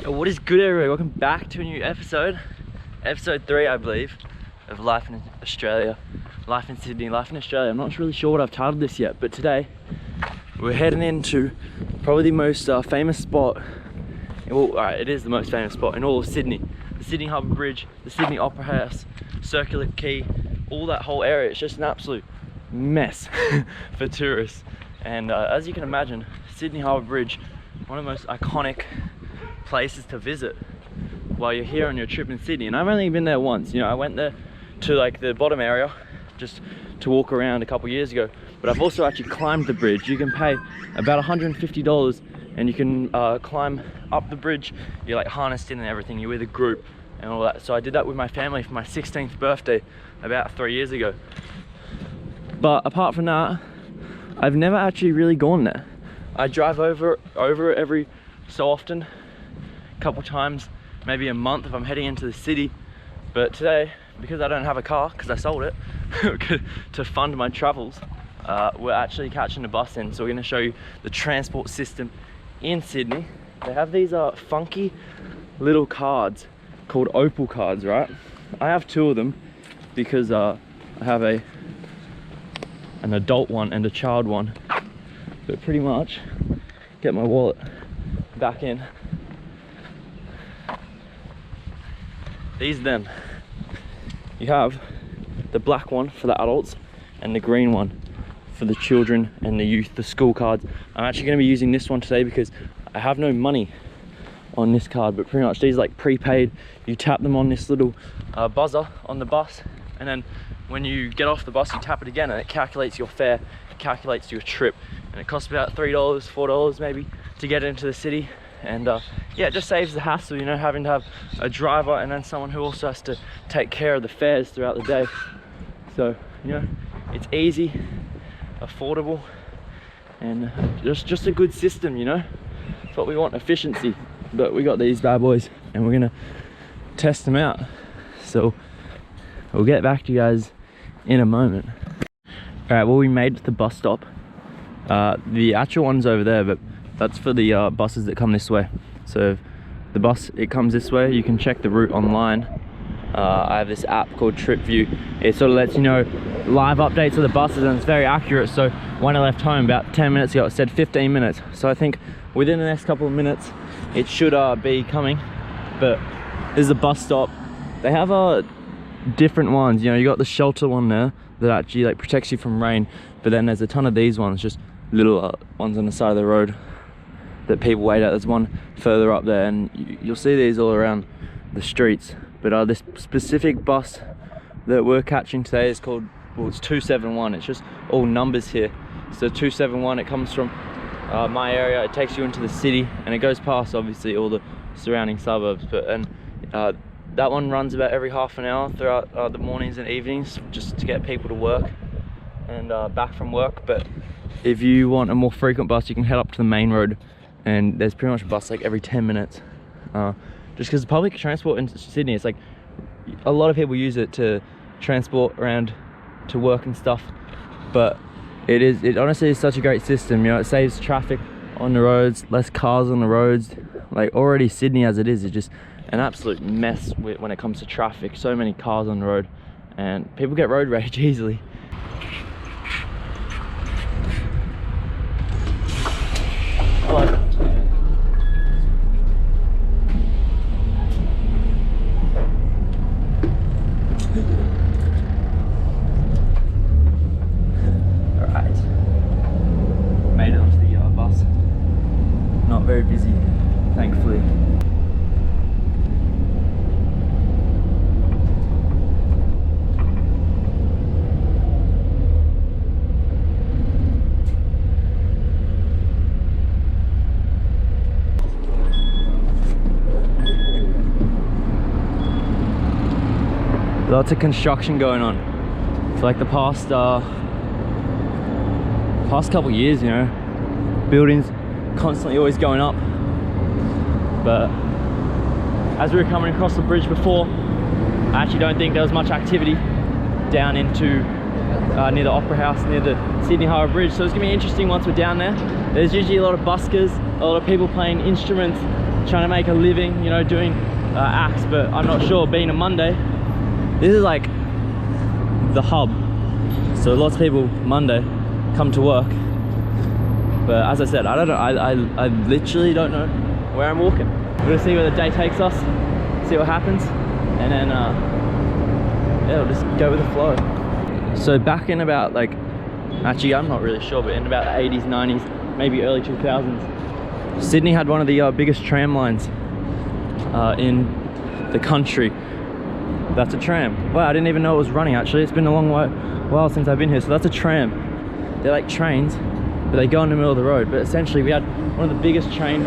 What is good, everybody? Welcome back to a new episode 3 I believe, of Life in Australia, Life in Sydney, Life in Australia. I'm not really sure what I've titled this yet, but today we're heading into probably the most famous spot, well, alright, it is the most famous spot in all of Sydney. The Sydney Harbour Bridge, the Sydney Opera House, Circular Quay, all that whole area. It's just an absolute mess for tourists. And as you can imagine, Sydney Harbour Bridge, one of the most iconic places to visit while you're here on your trip in Sydney. And I've only been there once. You know, I went there to like the bottom area just to walk around a couple years ago, but I've also actually climbed the bridge. You can pay about $150 and you can climb up the bridge. You're like harnessed in and everything, you're with a group and all that. So I did that with my family for my 16th birthday about 3 years ago. But apart from that, I've never actually really gone there. I drive over it every so often, a couple times, maybe a month if I'm heading into the city. But today, because I don't have a car, because I sold it to fund my travels, we're actually catching a bus in. So we're going to show you the transport system in Sydney. They have these funky little cards called Opal cards, right? I have two of them because I have an adult one and a child one. But pretty much, get my wallet back in. These then, you have the black one for the adults and the green one for the children and the youth, the school cards. I'm actually going to be using this one today because I have no money on this card, but pretty much these are like prepaid. You tap them on this little buzzer on the bus, and then when you get off the bus you tap it again and it calculates your fare, calculates your trip, and it costs about $3, $4 maybe to get into the city. And yeah, it just saves the hassle, you know, having to have a driver and then someone who also has to take care of the fares throughout the day. So, you know, it's easy, affordable, and just a good system, you know. That's what we want, efficiency. But we got these bad boys and we're gonna test them out. So we'll get back to you guys in a moment. All right, well, we made it to the bus stop. The actual one's over there, but that's for the buses that come this way. So the bus, it comes this way. You can check the route online. I have this app called Trip View. It sort of lets you know live updates of the buses, and it's very accurate. So when I left home about 10 minutes ago, it said 15 minutes. So I think within the next couple of minutes, it should be coming. But this is a bus stop. They have different ones. You know, you got the shelter one there that actually like protects you from rain. But then there's a ton of these ones, just little ones on the side of the road that people wait at. There's one further up there, and you'll see these all around the streets. But this specific bus that we're catching today is called, well, it's 271. It's just all numbers here. So 271, it comes from my area. It takes you into the city, and it goes past obviously all the surrounding suburbs. But that one runs about every half an hour throughout the mornings and evenings, just to get people to work and back from work. But if you want a more frequent bus, you can head up to the main road, and there's pretty much a bus like every 10 minutes. Just because public transport in Sydney, it's like a lot of people use it to transport around to work and stuff. But it honestly is such a great system. You know, it saves traffic on the roads, less cars on the roads. Like already Sydney as it is just an absolute mess when it comes to traffic. So many cars on the road, and people get road rage easily. Alright, made it onto the bus. Not very busy, thankfully. Lots of construction going on for like the past couple years, you know. Buildings constantly always going up. But as we were coming across the bridge before, I actually don't think there was much activity down into near the Opera House, near the Sydney Harbour Bridge. So it's gonna be interesting once we're down there. There's usually a lot of buskers a lot of people playing instruments, trying to make a living, you know, doing acts, but I'm not sure, being a Monday, this is like the hub. So lots of people Monday come to work. But as I said, I don't know, I literally don't know where I'm walking. We're gonna see where the day takes us, see what happens, and then yeah, we'll just go with the flow. So back in about like, actually I'm not really sure, but in about the 80s, 90s, maybe early 2000s, Sydney had one of the biggest tram lines in the country. That's a tram. Wow, I didn't even know it was running actually. It's been a long while since I've been here. So that's a tram. They're like trains, but they go in the middle of the road. But essentially we had one of the biggest tram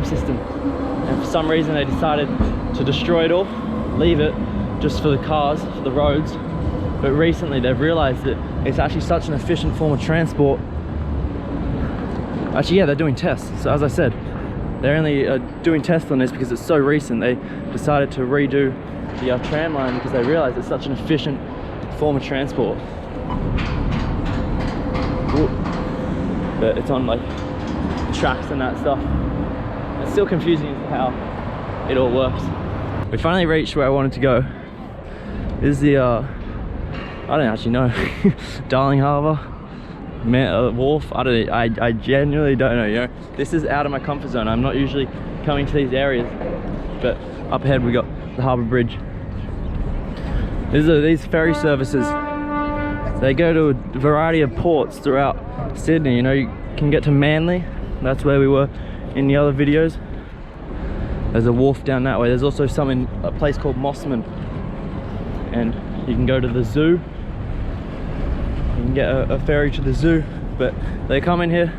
system. And for some reason they decided to destroy it all, leave it just for the cars, for the roads. But recently they've realized that it's actually such an efficient form of transport. Actually, yeah, they're doing tests. So as I said, they're only doing tests on this because it's so recent. They decided to redo the tram line because they realized it's such an efficient form of transport. Ooh. But it's on like tracks and that stuff. It's still confusing as to how it all works. We finally reached where I wanted to go. This is the I don't actually know. Darling Harbour, Wharf. I genuinely don't know. You know, this is out of my comfort zone. I'm not usually coming to these areas, but up ahead we got the Harbour Bridge. These ferry services. They go to a variety of ports throughout Sydney. You know, you can get to Manly. That's where we were in the other videos. There's a wharf down that way. There's also some in a place called Mossman, and you can go to the zoo. You can get a ferry to the zoo, but they come in here,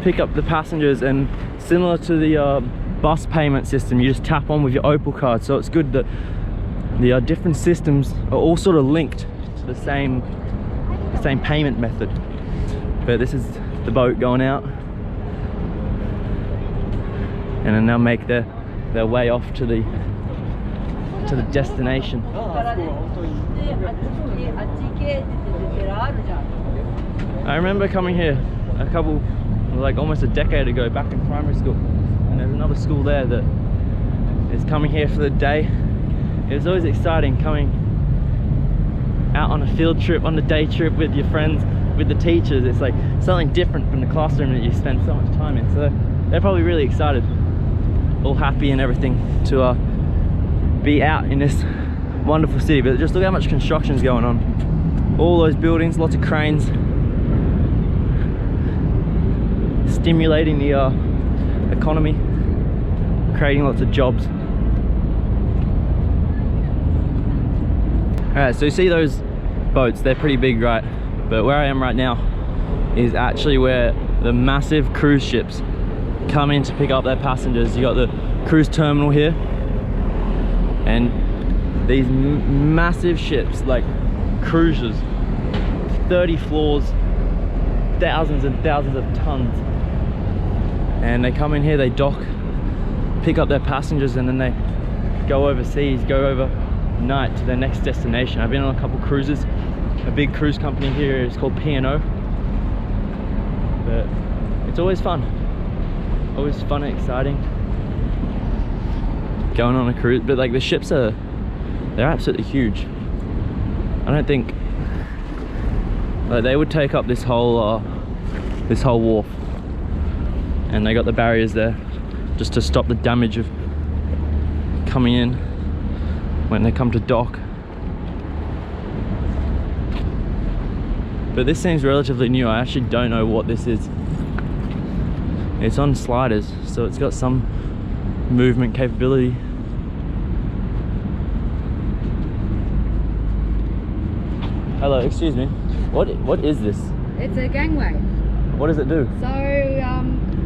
pick up the passengers, and similar to the bus payment system, you just tap on with your Opal card. So it's good that the different systems are all sort of linked to the same payment method. But this is the boat going out, and then they'll make their way off to the destination. I remember coming here like almost a decade ago, back in primary school, and there's another school there that is coming here for the day. It was always exciting coming out on a field trip, on a day trip with your friends, with the teachers. It's like something different from the classroom that you spend so much time in. So they're probably really excited, all happy and everything to be out in this wonderful city. But just look how much construction is going on. All those buildings, lots of cranes, stimulating the economy, creating lots of jobs. Alright, so you see those boats, they're pretty big, right? But where I am right now is actually where the massive cruise ships come in to pick up their passengers. You got the cruise terminal here, and these massive ships, like cruisers, 30 floors, thousands and thousands of tons, and they come in here, they dock, pick up their passengers, and then they go overseas, go overnight to their next destination. I've been on a couple cruises. A big cruise company here is called P&O, but it's always fun and exciting going on a cruise. But like the ships they're absolutely huge. I don't think like they would take up this whole wharf, and they got the barriers there just to stop the damage of coming in when they come to dock. But this seems relatively new. I actually don't know what this is. It's on sliders, so it's got some movement capability. Hello, excuse me. What is this? It's a gangway. What does it do? So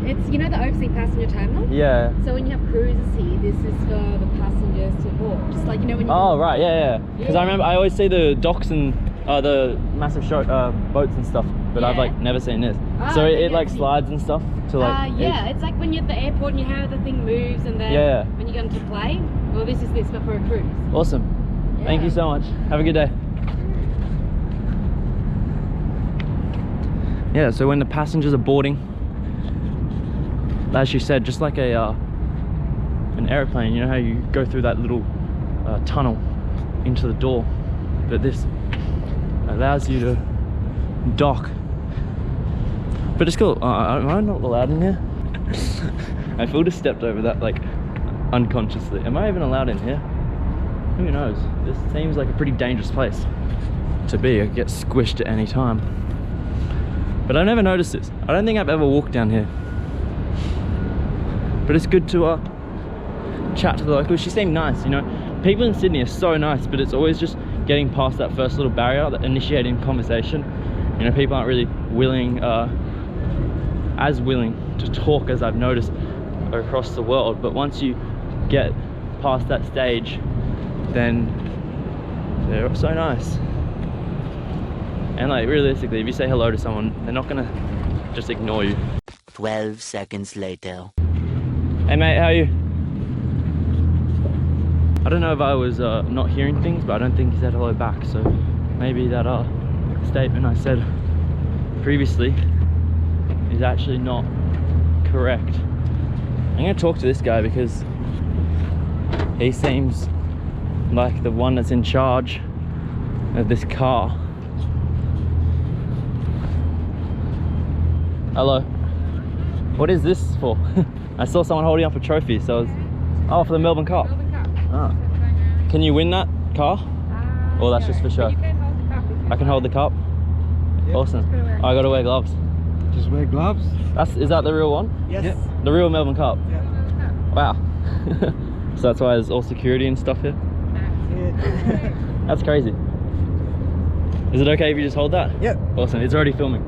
it's, you know, the overseas passenger terminal? Yeah. So when you have cruises here, this is for the passengers to board. Just like, you know, when you... Oh, right, yeah. Because I remember I always see the docks and the massive boats and stuff, but I've like never seen this. So it like slides and stuff to like... yeah, it's like when you're at the airport and you have the thing moves, and then when you go into play, well, this is this, but for a cruise. Awesome. Yeah. Thank you so much. Have a good day. Yeah, so when the passengers are boarding, as you said, just like an airplane. You know how you go through that little tunnel into the door, but this allows you to dock. But it's cool. Am I not allowed in here? I feel just stepped over that like unconsciously. Am I even allowed in here? Who knows? This seems like a pretty dangerous place to be. I get squished at any time. But I never noticed this. I don't think I've ever walked down here. But it's good to chat to the locals. She seemed nice, you know. People in Sydney are so nice, but it's always just getting past that first little barrier, that initiating conversation. You know, people aren't really willing, as willing to talk as I've noticed across the world. But once you get past that stage, then they're so nice. And like, realistically, if you say hello to someone, they're not gonna just ignore you. 12 seconds later. Hey mate, how are you? I don't know if I was not hearing things, but I don't think he said hello back, so maybe that statement I said previously is actually not correct. I'm gonna talk to this guy because he seems like the one that's in charge of this car. Hello. What is this for? I saw someone holding up a trophy, so it's, oh, for the Melbourne Cup. Melbourne Cup. Ah. Can you win that car? Or that's just for show? You can hold the cup. I can hold the cup? Yep. Awesome. Oh, I gotta wear gloves. Just wear gloves. Is that the real one? Yes. Yep. The real Melbourne Cup? Yeah. Wow. So that's why there's all security and stuff here? Yeah. That's crazy. Is it okay if you just hold that? Yep. Awesome, it's already filming.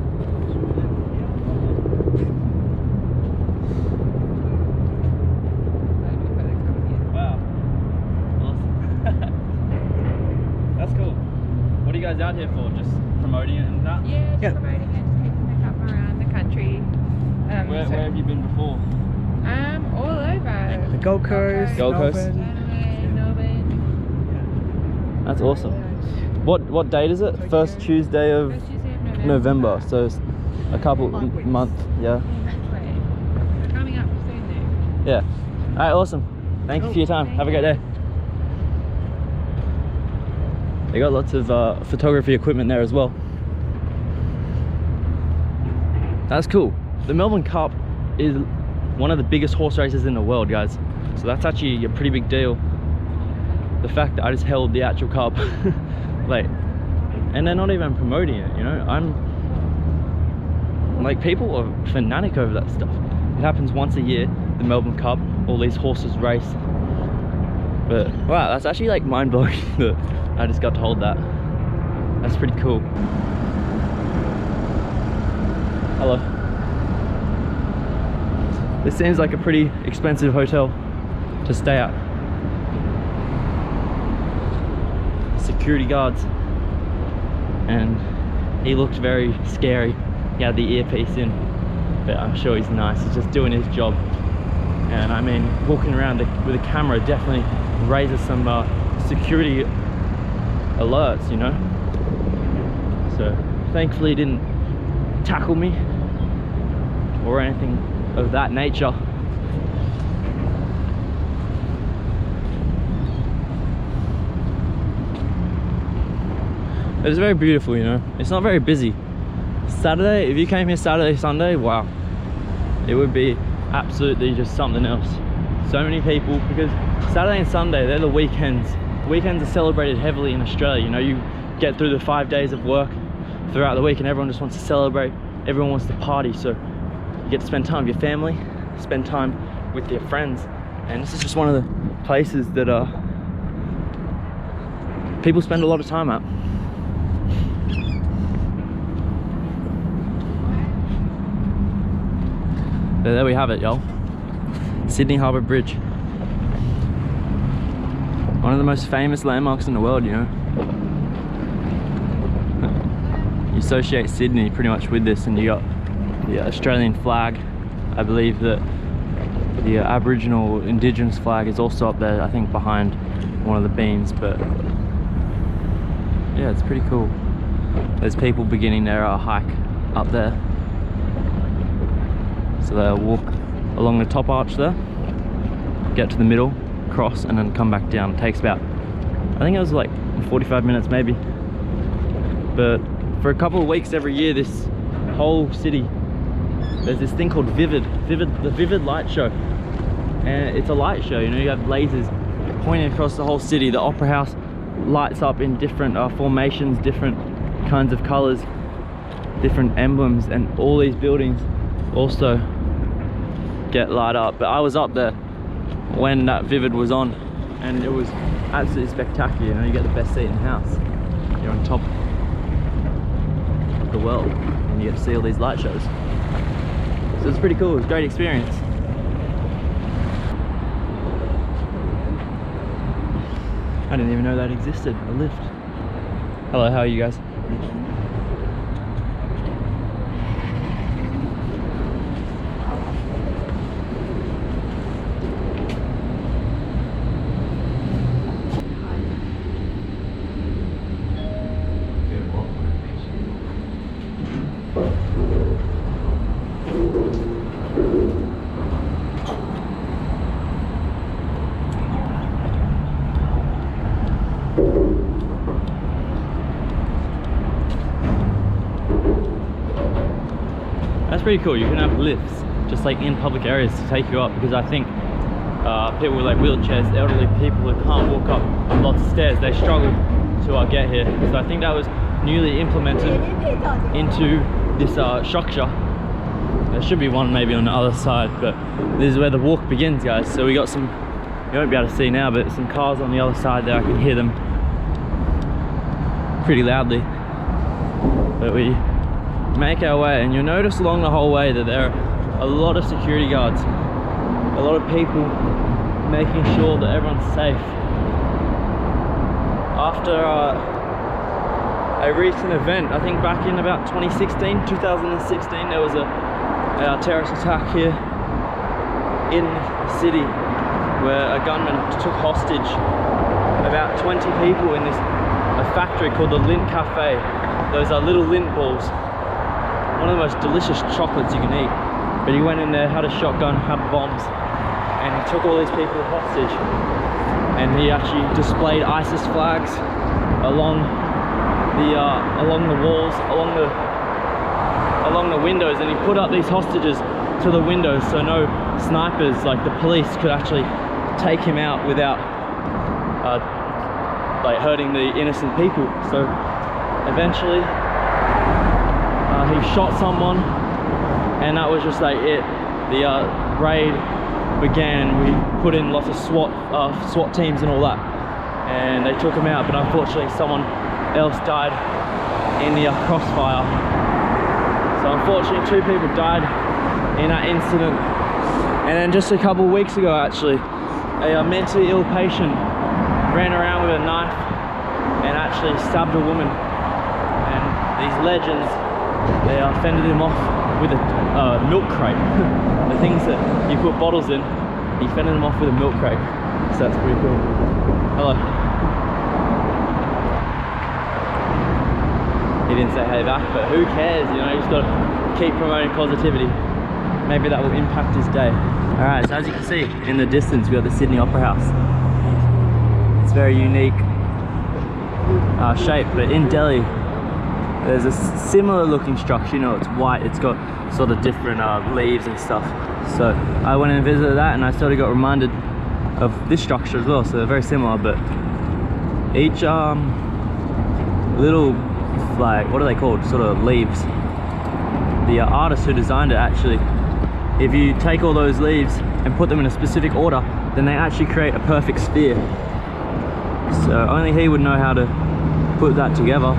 Wow. Awesome. That's cool. What are you guys out here for? Just promoting it and that? Yeah, just Yep. promoting it, taking the cup around the country. Where have you been before? All over. The Gold Coast. Gold Coast. Melbourne. Melbourne. That's awesome. What date is it? First Tuesday of First Tuesday of November, so it's a couple month, yeah. We're coming up soon though. Yeah. Alright, awesome. Thank you for your time. Have a great day. They got lots of photography equipment there as well. That's cool. The Melbourne Cup is one of the biggest horse races in the world, guys. So that's actually a pretty big deal. The fact that I just held the actual cup, like, and they're not even promoting it, you know? I'm like, people are fanatic over that stuff. It happens once a year, the Melbourne Cup, all these horses race. But wow, that's actually like mind-blowing that I just got to hold that. That's pretty cool. Hello. This seems like a pretty expensive hotel to stay at. Security guards, and he looked very scary. He had the earpiece in, but I'm sure he's nice. He's just doing his job. And I mean, walking around with a camera definitely raises some security alerts, you know. So thankfully he didn't tackle me or anything of that nature. It's very beautiful, you know. It's not very busy. Saturday, if you came here Saturday, Sunday, wow, it would be absolutely just something else. So many people, because Saturday and Sunday, they're the weekends. Weekends are celebrated heavily in Australia. You know, you get through the 5 days of work throughout the week and everyone just wants to celebrate. Everyone wants to party, so you get to spend time with your family, spend time with your friends. And this is just one of the places that people spend a lot of time at. But there we have it, y'all. Sydney Harbour Bridge. One of the most famous landmarks in the world, you know. You associate Sydney pretty much with this, and you got the Australian flag. I believe that the Aboriginal Indigenous flag is also up there, I think behind one of the beams, but yeah, it's pretty cool. There's people beginning their hike up there. So they'll walk along the top arch there, get to the middle, cross, and then come back down. It takes about, I think it was like 45 minutes maybe. But for a couple of weeks every year, this whole city, there's this thing called the Vivid Light Show. And it's a light show, you know, you have lasers pointing across the whole city. The Opera House lights up in different formations, different kinds of colors, different emblems, and all these buildings also get light up. But I was up there when that Vivid was on, and it was absolutely spectacular. You know, you get the best seat in the house. You're on top of the world, and you get to see all these light shows. So it's pretty cool. It was a great experience. I didn't even know that existed, a lift. Hello, how are you guys? That's pretty cool. You can have lifts just like in public areas to take you up, because I think people with like wheelchairs, elderly people who can't walk up lots of stairs, they struggle to get here. So I think that was newly implemented into this structure. There should be one maybe on the other side, but this is where the walk begins, guys. So we got some, you won't be able to see now, but some cars on the other side there. I can hear them pretty loudly. But we make our way, and you'll notice along the whole way that there are a lot of security guards, a lot of people making sure that everyone's safe. After a recent event, I think back in about 2016, there was a terrorist attack here in the city where a gunman took hostage about 20 people in a factory called the Lint Cafe. Those are little lint balls. One of the most delicious chocolates you can eat. But he went in there, had a shotgun, had bombs, and he took all these people hostage. And he actually displayed ISIS flags along the walls, along the windows, and he put up these hostages to the windows so no snipers like the police could actually take him out without like hurting the innocent people. So eventually he shot someone, and that was just like it. The raid began, and we put in lots of SWAT teams and all that, and they took him out. But unfortunately someone else died in the crossfire. So unfortunately 2 people died in that incident. And then just a couple of weeks ago, actually, a mentally ill patient ran around with a knife and actually stabbed a woman. And these legends, they fended him off with a milk crate. The things that you put bottles in, he fended them off with a milk crate. So that's pretty cool. Hello. He didn't say hey back, but who cares, you know, you just gotta keep promoting positivity. Maybe that will impact his day. Alright, so as you can see, in the distance we got the Sydney Opera House. It's very unique shape, but in Delhi there's a similar looking structure. You know, it's white, it's got sort of different leaves and stuff. So I went and visited that, and I sort of got reminded of this structure as well. So they're very similar, but each little, like, what are they called, sort of leaves, the artist who designed it, actually, if you take all those leaves and put them in a specific order, then they actually create a perfect sphere. So only he would know how to put that together,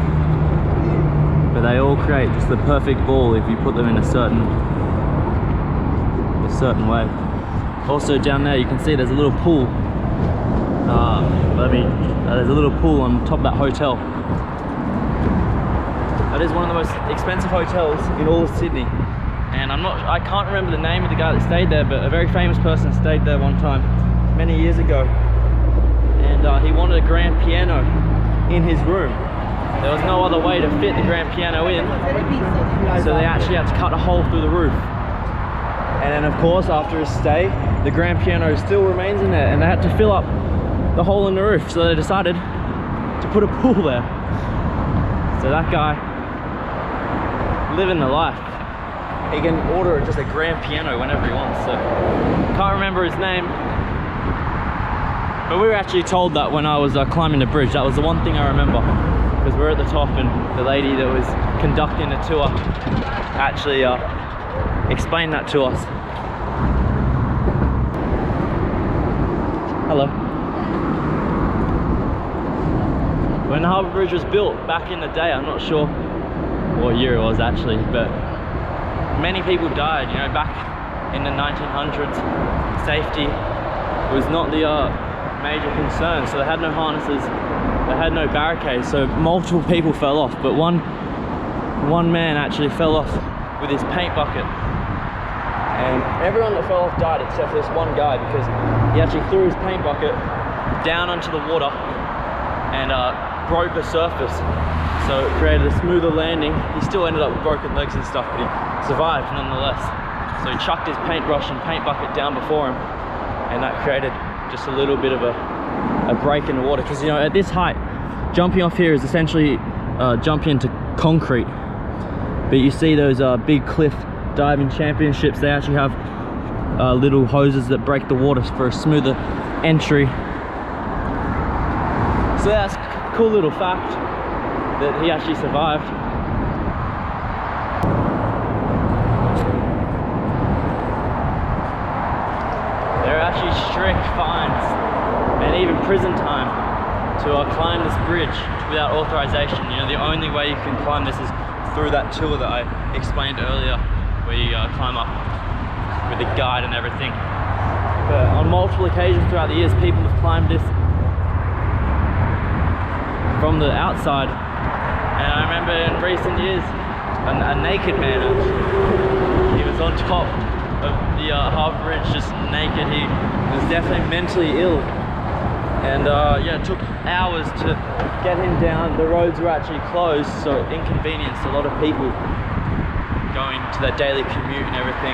but they all create just the perfect ball if you put them in a certain way. Also down there you can see there's a little pool. There's a little pool on top of that hotel. That is one of the most expensive hotels in all of Sydney, and I can't remember the name of the guy that stayed there, but a very famous person stayed there one time many years ago, and he wanted a grand piano in his room. There was no other way to fit the grand piano in, so they actually had to cut a hole through the roof And then of course after a stay, the grand piano still remains in there, and they had to fill up the hole in the roof, so they decided to put a pool there. So that guy, living the life. He can order just a grand piano whenever he wants. So can't remember his name, but we were actually told that when I was climbing the bridge. That was the one thing I remember, because we're at the top and the lady that was conducting the tour actually explained that to us. Hello. When the Harbour Bridge was built back in the day, I'm not sure what year it was actually, but many people died, you know, back in the 1900s. Safety was not the major concern, so they had no harnesses, they had no barricades, so multiple people fell off, but one man actually fell off with his paint bucket, and everyone that fell off died except for this one guy, because he actually threw his paint bucket down onto the water and broke the surface, so it created a smoother landing. He still ended up with broken legs and stuff, but he survived nonetheless. So he chucked his paintbrush and paint bucket down before him, and that created just a little bit of a break in the water, because you know, at this height, jumping off here is essentially jumping into concrete. But you see those big cliff diving championships, they actually have little hoses that break the water for a smoother entry. So that's a cool little fact that he actually survived. There are actually strict fines and even prison time to climb this bridge without authorization. You know, the only way you can climb this is through that tour that I explained earlier, where you climb up with a guide and everything. But on multiple occasions throughout the years, people have climbed this from the outside, and I remember in recent years a naked man, he was on top of the Harbour Bridge just naked. He was definitely mentally ill, and yeah, it took hours to get him down. The roads were actually closed, so it inconvenienced a lot of people going to their daily commute and everything.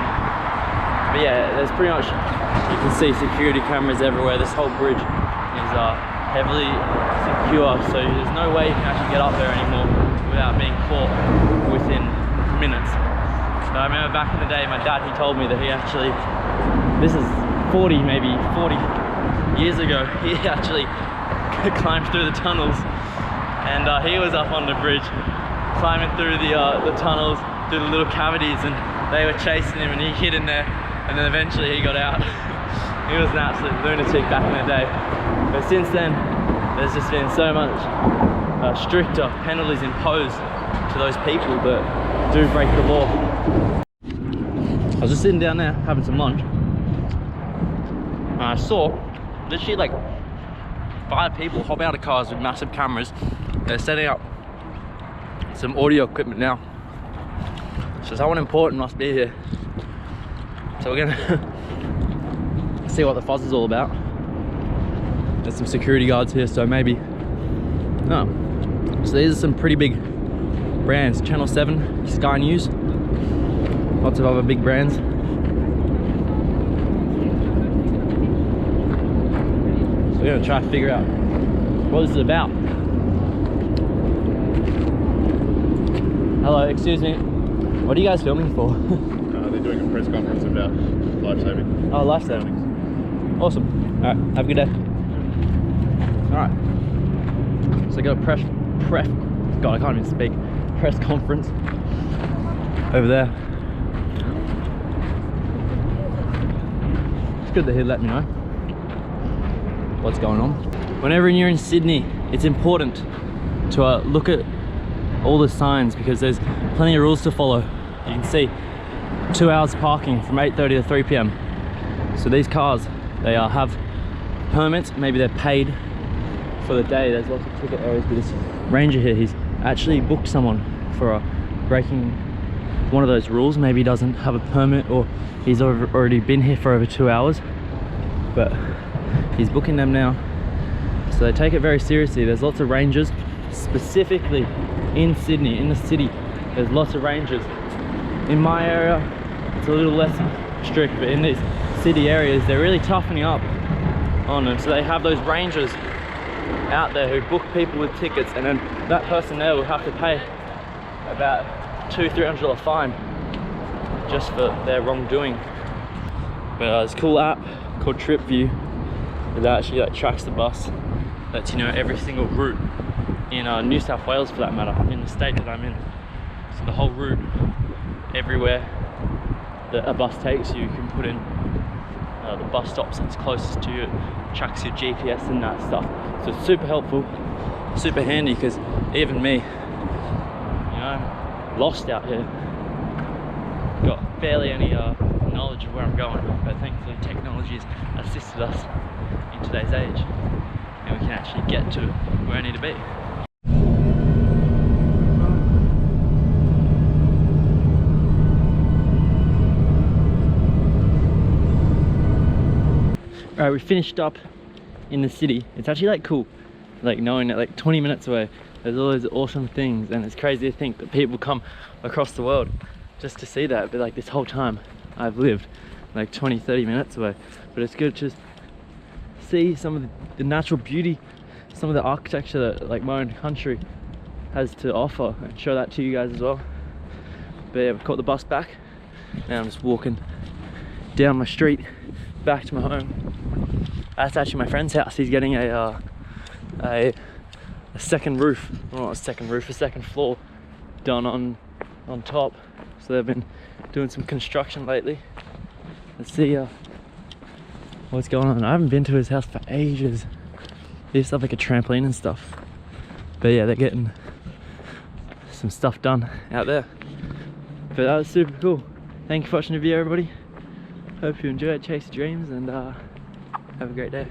But yeah, there's pretty much, you can see security cameras everywhere. This whole bridge is heavily secure, so there's no way you can actually get up there anymore without being caught within minutes. So I remember back in the day, my dad, he told me that he actually, this is 40 years ago, he actually climbed through the tunnels, and he was up on the bridge climbing through the tunnels, through the little cavities, and they were chasing him and he hid in there, and then eventually he got out. He was an absolute lunatic back in the day. But since then, there's just been so much stricter penalties imposed to those people that do break the law. I was just sitting down there having some lunch, and I saw literally like 5 people hop out of cars with massive cameras. They're setting up some audio equipment now, so someone important must be here. So we're gonna see what the fuzz is all about. There's some security guards here, so maybe, no. So these are some pretty big brands: Channel 7, Sky News, lots of other big brands. So we're gonna try to figure out what this is about. Hello, excuse me. What are you guys filming for? They're doing a press conference about life-saving. Oh, life-saving. Awesome. Alright, have a good day. Alright. So I got a God, I can't even speak. Press conference over there. It's good that he let me know what's going on. Whenever you're in Sydney, it's important to look at all the signs, because there's plenty of rules to follow. You can see 2 hours parking from 8:30 to 3 p.m. So these cars, they have permits, maybe they're paid for the day. There's lots of ticket areas, but this ranger here, he's actually booked someone for breaking one of those rules. Maybe he doesn't have a permit, or he's already been here for over 2 hours, but he's booking them now. So they take it very seriously. There's lots of rangers, specifically in Sydney, in the city. There's lots of rangers. In my area, it's a little less strict, but in these city areas they're really toughening up on them. So they have those rangers out there who book people with tickets, and then that person there will have to pay about $200-300 fine just for their wrongdoing. But there's a cool app called Trip View that actually like tracks the bus, lets you know every single route in New South Wales, for that matter, in the state that I'm in. So the whole route, everywhere that a bus takes you, you can put in the bus stops that's closest to you. It tracks your GPS and that stuff. So it's super helpful, super handy, because even me, you know, I'm lost out here. Got barely any knowledge of where I'm going, but thankfully technology has assisted us in today's age, and we can actually get to where I need to be. Alright, we finished up in the city. It's actually like cool, like knowing that like 20 minutes away there's all those awesome things, and it's crazy to think that people come across the world just to see that. But like this whole time I've lived like 20-30 minutes away. But it's good to just see some of the natural beauty, some of the architecture that like my own country has to offer, and show that to you guys as well. But yeah, I've caught the bus back. Now I'm just walking down my street back to my home. That's actually my friend's house. He's getting a second roof, well, not a second roof, a second floor done on top. So they've been doing some construction lately. Let's see what's going on. I haven't been to his house for ages. They used to have like a trampoline and stuff. But yeah, they're getting some stuff done out there. But that was super cool. Thank you for watching the video, everybody. Hope you enjoyed, chase your dreams, and have a great day.